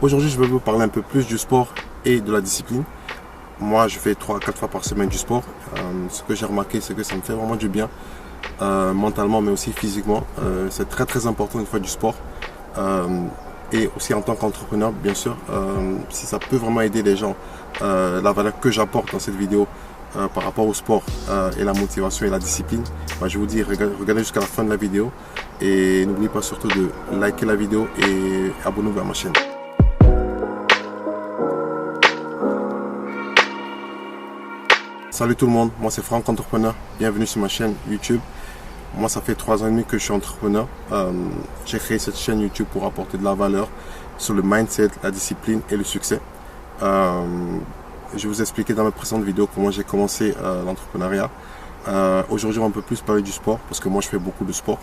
Aujourd'hui, je vais vous parler un peu plus du sport et de la discipline. Moi, je fais 3 à 4 fois par semaine du sport. Ce que j'ai remarqué, c'est que ça me fait vraiment du bien, mentalement, mais aussi physiquement. C'est très important de faire du sport. Et aussi en tant qu'entrepreneur, bien sûr, si ça peut vraiment aider les gens, la valeur que j'apporte dans cette vidéo par rapport au sport et la motivation et la discipline, je vous dis, regardez jusqu'à la fin de la vidéo et n'oubliez pas surtout de liker la vidéo et abonnez-vous à ma chaîne. Salut tout le monde, moi c'est Franck Entrepreneur, bienvenue sur ma chaîne YouTube. Moi ça fait 3 ans et demi que je suis entrepreneur. J'ai créé cette chaîne YouTube pour apporter de la valeur sur le mindset, la discipline et le succès. Je vais vous expliquer dans mes précédentes vidéos comment j'ai commencé l'entrepreneuriat. Aujourd'hui on peut plus parler du sport parce que moi je fais beaucoup de sport.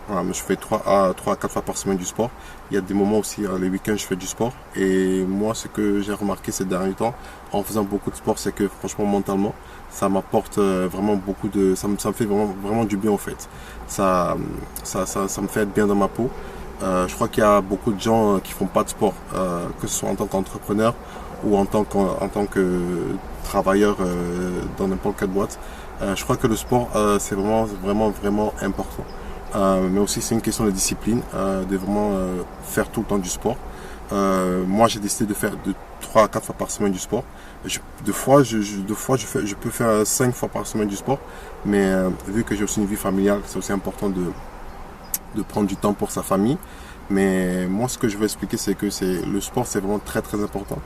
Voilà, je fais 3 à 4 fois par semaine du sport. Il y a des moments aussi, les week-ends, je fais du sport. Et moi, ce que j'ai remarqué ces derniers temps, en faisant beaucoup de sport, c'est que franchement, mentalement, ça m'apporte vraiment beaucoup de... Ça me fait vraiment du bien, en fait. Ça me fait être bien dans ma peau. Je crois qu'il y a beaucoup de gens qui font pas de sport, que ce soit en tant qu'entrepreneur ou en tant que travailleur dans n'importe quelle boîte. Je crois que le sport, c'est vraiment important. Mais aussi c'est une question de discipline, de vraiment faire tout le temps du sport. Moi j'ai décidé de faire de 3 à 4 fois par semaine du sport. Deux fois je peux faire 5 fois par semaine du sport, mais vu que j'ai aussi une vie familiale, c'est aussi important de prendre du temps pour sa famille. Mais moi ce que je veux expliquer, c'est que le sport c'est vraiment très important.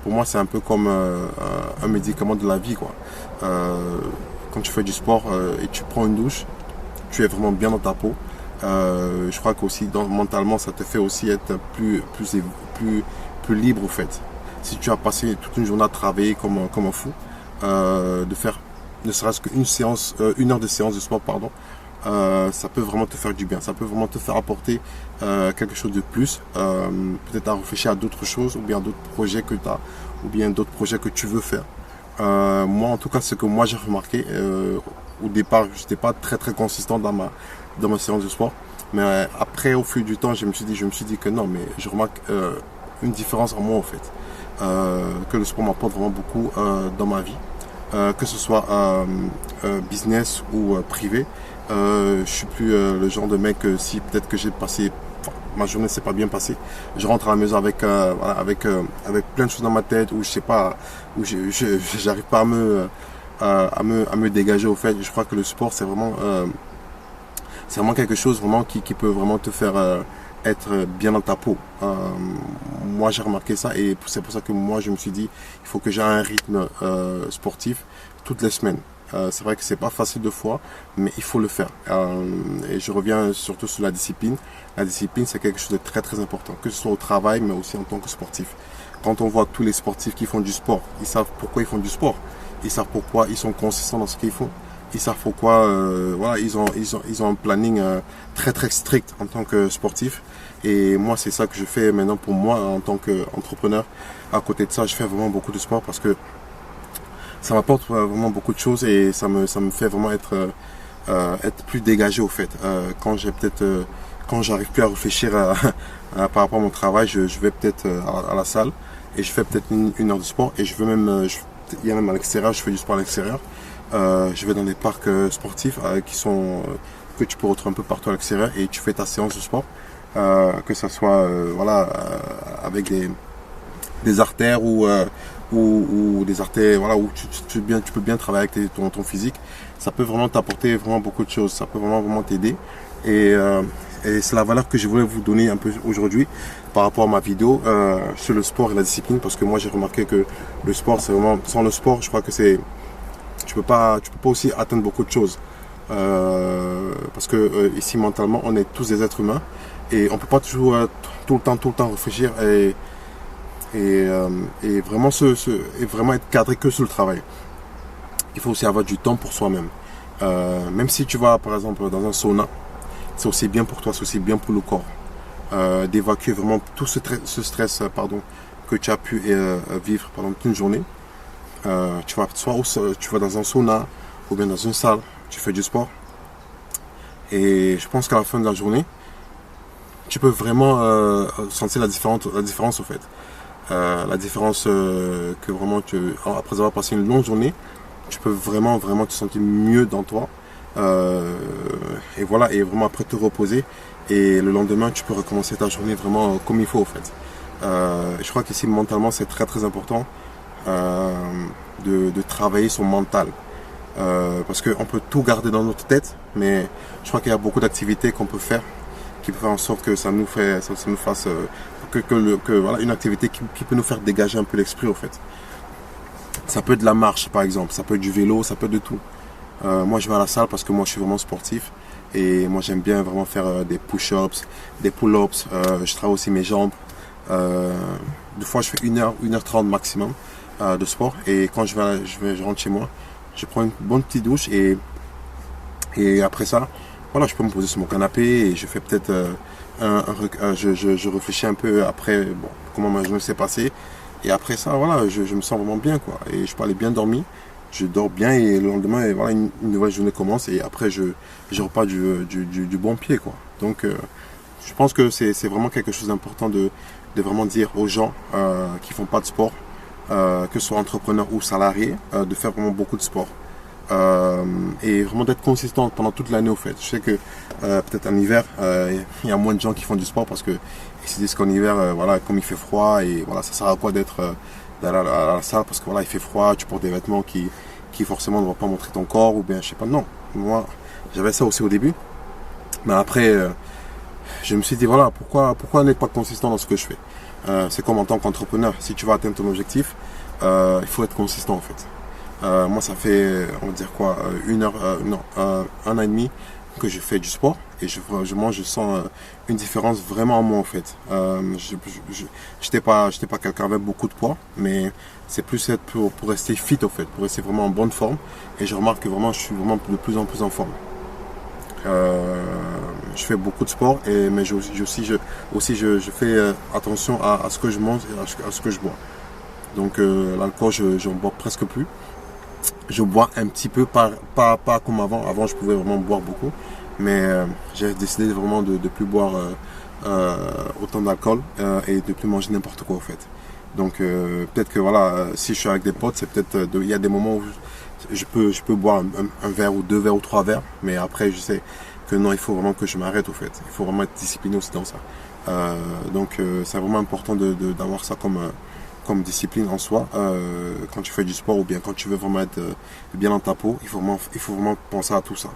Pour moi c'est un peu comme un médicament de la vie, quoi. Quand tu fais du sport et tu prends une douche, tu es vraiment bien dans ta peau. Je crois qu'aussi mentalement ça te fait aussi être plus libre, au fait. Si tu as passé toute une journée à travailler comme un fou, de faire ne serait-ce qu'une heure de séance de sport, pardon, ça peut vraiment te faire du bien, ça peut vraiment te faire apporter quelque chose de plus, peut-être à réfléchir à d'autres choses ou bien d'autres projets que tu as ou bien d'autres projets que tu veux faire. Moi en tout cas, ce que moi j'ai remarqué, au départ je n'étais pas très consistant dans ma séance de sport, mais après au fil du temps je me suis dit que non, mais je remarque une différence en moi, en fait, que le sport m'apporte vraiment beaucoup dans ma vie, que ce soit business ou privé. Je suis plus le genre de mec, si peut-être que j'ai passé ma journée s'est pas bien passée, je rentre à la maison avec plein de choses dans ma tête, où je sais pas, où j'arrive pas à me dégager, au fait. Je crois que le sport c'est vraiment quelque chose vraiment qui peut vraiment te faire être bien dans ta peau. Moi j'ai remarqué ça et c'est pour ça que moi je me suis dit il faut que j'ai un rythme sportif toutes les semaines. C'est vrai que c'est pas facile de fois, mais il faut le faire. Et je reviens surtout sur la discipline. La discipline, c'est quelque chose de très important, que ce soit au travail, mais aussi en tant que sportif. Quand on voit tous les sportifs qui font du sport, ils savent pourquoi ils font du sport. Ils savent pourquoi ils sont consistants dans ce qu'ils font. Ils savent pourquoi, voilà, ils ont un planning très strict en tant que sportif. Et moi, c'est ça que je fais maintenant pour moi en tant qu'entrepreneur. À côté de ça, je fais vraiment beaucoup de sport parce que ça m'apporte vraiment beaucoup de choses et ça me fait vraiment être plus dégagé, au fait. Quand j'arrive plus à réfléchir par rapport à mon travail, je vais peut-être à la salle et je fais peut-être une heure de sport, et je veux même, il y a même à l'extérieur, je fais du sport à l'extérieur. Je vais dans des parcs sportifs que tu peux retrouver un peu partout à l'extérieur, et tu fais ta séance de sport, que ce soit voilà, avec des haltères ou des haltères, voilà, où tu peux bien travailler avec ton physique. Ça peut vraiment t'apporter vraiment beaucoup de choses, ça peut vraiment t'aider, et c'est la valeur que je voulais vous donner un peu aujourd'hui par rapport à ma vidéo sur le sport et la discipline, parce que moi j'ai remarqué que le sport, c'est vraiment, sans le sport, je crois que tu peux pas aussi atteindre beaucoup de choses, parce que ici mentalement on est tous des êtres humains et on peut pas toujours tout le temps réfléchir et vraiment être cadré que sur le travail. Il faut aussi avoir du temps pour soi-même. Même si tu vas par exemple dans un sauna, c'est aussi bien pour toi, c'est aussi bien pour le corps, d'évacuer vraiment tout ce stress que tu as pu vivre pendant toute une journée. Tu vas dans un sauna ou bien dans une salle, tu fais du sport, et je pense qu'à la fin de la journée, tu peux vraiment sentir la différence au fait. La différence que vraiment, après avoir passé une longue journée, tu peux vraiment te sentir mieux dans toi. Et voilà, et vraiment après te reposer. Et le lendemain, tu peux recommencer ta journée vraiment comme il faut au fait. Je crois qu'ici, mentalement, c'est très important de travailler son mental. Parce qu'on peut tout garder dans notre tête, mais je crois qu'il y a beaucoup d'activités qu'on peut faire qui peut faire en sorte que ça nous fasse voilà, une activité qui peut nous faire dégager un peu l'esprit au fait. Ça peut être de la marche par exemple, ça peut être du vélo, ça peut être de tout. Moi je vais à la salle parce que moi je suis vraiment sportif et moi j'aime bien vraiment faire des push-ups, des pull-ups, je travaille aussi mes jambes. Des fois je fais 1h30 maximum de sport et quand je rentre chez moi, je prends une bonne petite douche et après ça, voilà, je peux me poser sur mon canapé et je fais peut-être je réfléchis un peu après comment ma journée s'est passée. Et après ça, voilà, je me sens vraiment bien, quoi. Et je peux aller bien dormir, je dors bien et le lendemain, voilà, une nouvelle journée commence et après, je repars du bon pied, quoi. Donc, je pense que c'est vraiment quelque chose d'important de vraiment dire aux gens qui font pas de sport, que ce soit entrepreneurs ou salariés, de faire vraiment beaucoup de sport. Et vraiment d'être consistant pendant toute l'année au fait. Je sais que peut-être en hiver il y a moins de gens qui font du sport parce que ils se disent qu'en hiver voilà, comme il fait froid et voilà, ça sert à quoi d'être d'aller à la salle parce que voilà, il fait froid, tu portes des vêtements qui forcément ne vont pas montrer ton corps ou bien je sais pas. Non, moi j'avais ça aussi au début, mais après je me suis dit voilà, pourquoi n'être pas consistant dans ce que je fais. C'est comme en tant qu'entrepreneur, si tu veux atteindre ton objectif, il faut être consistant en fait. Moi ça fait on va dire quoi, un an et demi que je fais du sport et moi je sens une différence vraiment en moi en fait. J'étais pas quelqu'un avec beaucoup de poids, mais c'est plus être pour rester fit au fait, pour rester vraiment en bonne forme et je remarque que vraiment je suis vraiment de plus en plus en forme. Je fais beaucoup de sport mais je fais attention à ce que je mange et à ce que je bois. Donc l'alcool j'en bois presque plus. Je bois un petit peu, pas comme avant. Avant, je pouvais vraiment boire beaucoup. Mais j'ai décidé vraiment de ne plus boire autant d'alcool et de plus manger n'importe quoi, en fait. Donc, peut-être que voilà, si je suis avec des potes, c'est peut-être, il y a des moments où je peux boire un verre ou 2 verres ou 3 verres. Mais après, je sais que non, il faut vraiment que je m'arrête, au fait. Il faut vraiment être discipliné aussi dans ça. Donc, c'est vraiment important d'avoir ça comme discipline en soi, quand tu fais du sport ou bien quand tu veux vraiment être bien dans ta peau, il faut vraiment penser à tout ça.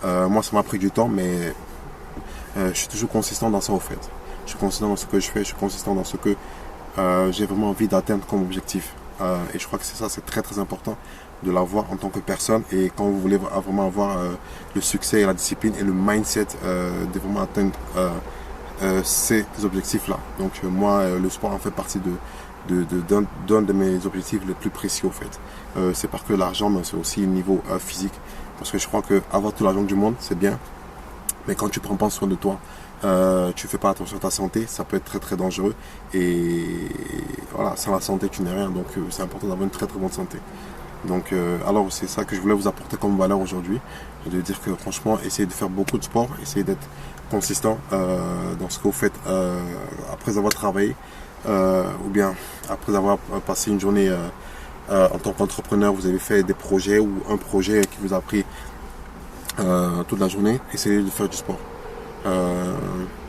Moi ça m'a pris du temps, mais je suis toujours consistant dans ça au fait. Je suis consistant dans ce que je fais, je suis consistant dans ce que j'ai vraiment envie d'atteindre comme objectif. Et je crois que c'est très important de l'avoir en tant que personne et quand vous voulez vraiment avoir le succès et la discipline et le mindset de vraiment atteindre ces objectifs-là. Donc moi, le sport en fait partie d'un de mes objectifs les plus précieux au fait. C'est parce que l'argent, mais c'est aussi au niveau physique. Parce que je crois que avoir tout l'argent du monde, c'est bien. Mais quand tu prends pas soin de toi, tu fais pas attention à ta santé, ça peut être très dangereux. Et voilà, sans la santé, tu n'es rien. Donc c'est important d'avoir une très bonne santé. Donc alors c'est ça que je voulais vous apporter comme valeur aujourd'hui. De dire que franchement, essayez de faire beaucoup de sport, essayez d'être consistant dans ce que vous faites après avoir travaillé. Ou bien après avoir passé une journée en tant qu'entrepreneur, vous avez fait des projets ou un projet qui vous a pris toute la journée, essayez de faire du sport.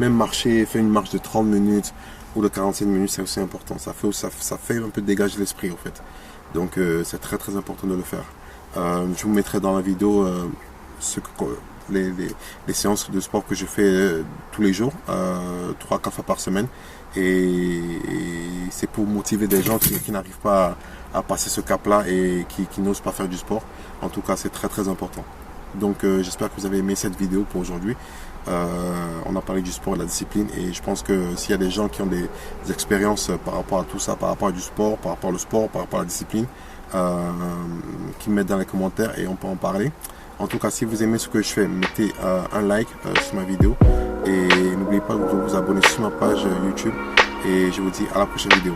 Même marcher, faire une marche de 30 minutes ou de 45 minutes, c'est aussi important. Ça fait un peu dégager l'esprit en fait. Donc c'est très important de le faire. Je vous mettrai dans la vidéo les séances de sport que je fais tous les jours, 3-4 fois par semaine. Et c'est pour motiver des gens qui n'arrivent pas à passer ce cap-là et qui n'osent pas faire du sport. En tout cas, c'est très important. Donc j'espère que vous avez aimé cette vidéo pour aujourd'hui. On a parlé du sport et de la discipline et je pense que s'il y a des gens qui ont des expériences par rapport à tout ça, par rapport à du sport, par rapport au sport, par rapport à la discipline, qui me mettent dans les commentaires et on peut en parler. En tout cas, si vous aimez ce que je fais, mettez un like sur ma vidéo et n'oubliez pas de vous abonner sur ma page YouTube et je vous dis à la prochaine vidéo.